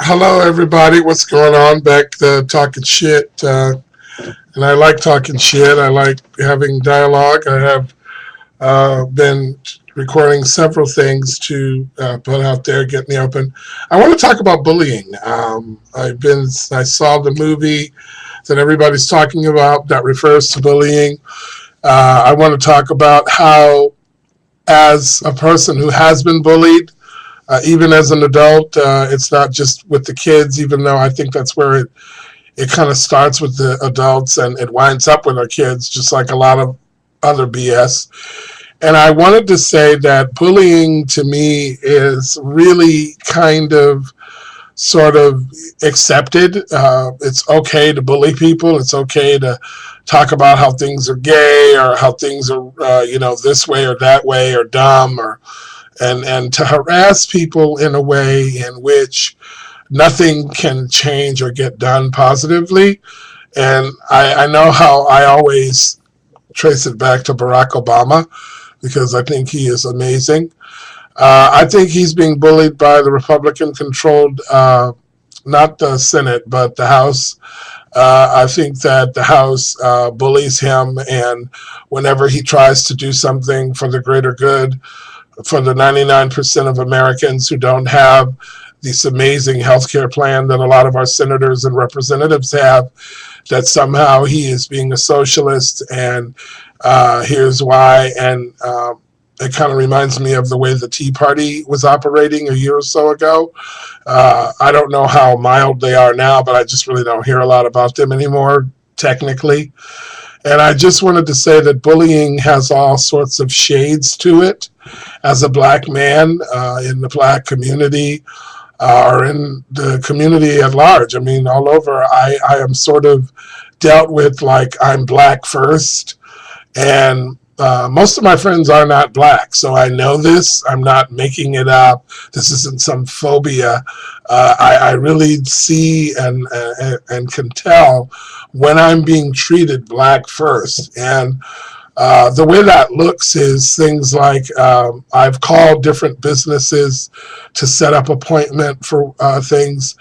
Hello, everybody. What's going on? Back talking shit. And I like talking shit. I like having dialogue. I have been recording several things to put out there, get in the open. I want to talk about bullying. I saw the movie that everybody's talking about that refers to bullying. I want to talk about how, as a person who has been bullied, even as an adult, it's not just with the kids, even though I think that's where it kind of starts with the adults and it winds up with our kids, just like a lot of other BS. And I wanted to say that bullying to me is really kind of sort of accepted. It's okay to bully people. It's okay to talk about how things are gay or how things are, this way or that way or dumb or and to harass people in a way in which nothing can change or get done positively. And I know how I always trace it back to Barack Obama because I think he is amazing. I think he's being bullied by the Republican controlled, not the Senate, but the House. I think that the House bullies him, and whenever he tries to do something for the greater good, for the 99% of Americans who don't have this amazing healthcare plan that a lot of our senators and representatives have, that somehow he is being a socialist, and here's why. And it kind of reminds me of the way the Tea Party was operating a year or so ago. I don't know how mild they are now, but I just really don't hear a lot about them anymore, technically. And I just wanted to say that bullying has all sorts of shades to it. As a black man in the black community or in the community at large, I mean, all over, I am sort of dealt with like I'm black first. And most of my friends are not black, so I know this. I'm not making it up. This isn't some phobia. I really see and can tell when I'm being treated black first. And the way that looks is things like I've called different businesses to set up appointment for things,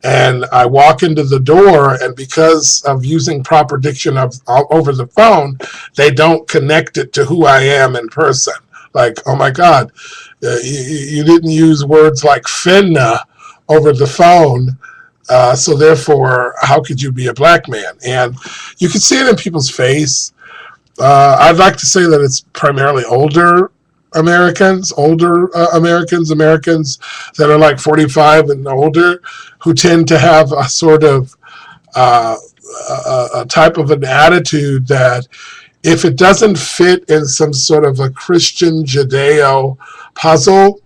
and I walk into the door, and because of using proper diction of over the phone, they don't connect it to who I am in person. Like, oh my God, you didn't use words like finna over the phone. So therefore, how could you be a black man? And you can see it in people's face. I'd like to say that it's primarily Americans that are like 45 and older, who tend to have a sort of uh, a type of an attitude that if it doesn't fit in some sort of a Christian Judeo puzzle,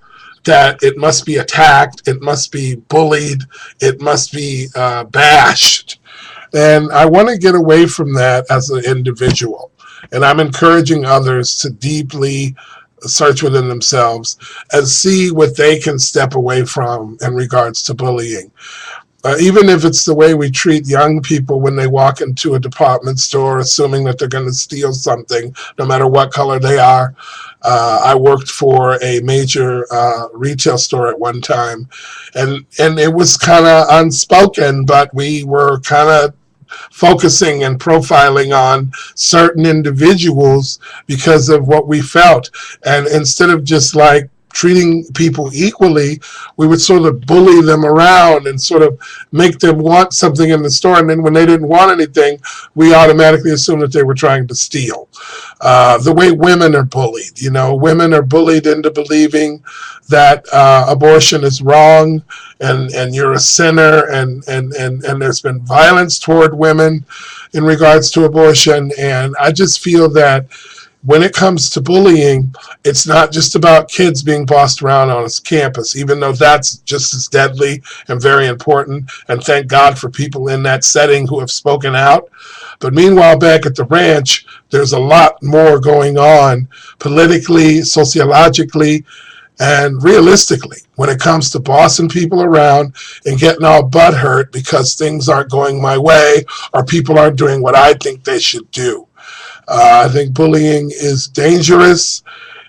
that it must be attacked, it must be bullied, it must be bashed. And I want to get away from that as an individual. And I'm encouraging others to deeply search within themselves and see what they can step away from in regards to bullying. Even if it's the way we treat young people when they walk into a department store, assuming that they're going to steal something, no matter what color they are. I worked for a major retail store at one time, and it was kind of unspoken, but we were kind of focusing and profiling on certain individuals because of what we felt. And instead of just like treating people equally, we would sort of bully them around and sort of make them want something in the store. And then when they didn't want anything, we automatically assumed that they were trying to steal. The way women are bullied, women are bullied into believing that abortion is wrong and you're a sinner, and there's been violence toward women in regards to abortion. And I just feel that when it comes to bullying, it's not just about kids being bossed around on a campus, even though that's just as deadly and very important. And thank God for people in that setting who have spoken out. But meanwhile, back at the ranch, there's a lot more going on politically, sociologically, and realistically when it comes to bossing people around and getting all butthurt because things aren't going my way or people aren't doing what I think they should do. I think bullying is dangerous.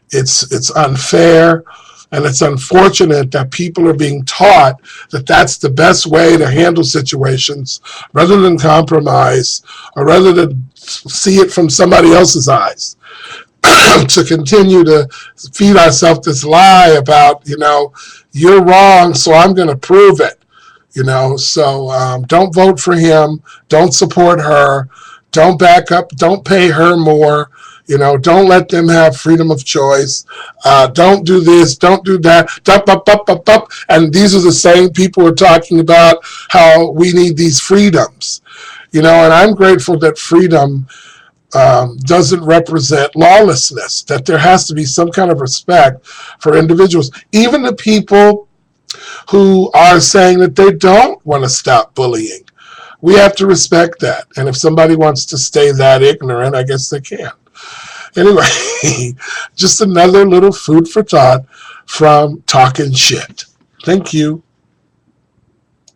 It's unfair. And it's unfortunate that people are being taught that that's the best way to handle situations rather than compromise or rather than see it from somebody else's eyes. To continue to feed ourselves this lie about, you're wrong, so I'm going to prove it. So don't vote for him. Don't support her. Don't back up. Don't pay her more. Don't let them have freedom of choice. Don't do this. Don't do that. And these are the same people who are talking about how we need these freedoms. And I'm grateful that freedom doesn't represent lawlessness, that there has to be some kind of respect for individuals, even the people who are saying that they don't want to stop bullying. We have to respect that. And if somebody wants to stay that ignorant, I guess they can. Anyway, just another little food for thought from Talking Shit. Thank you.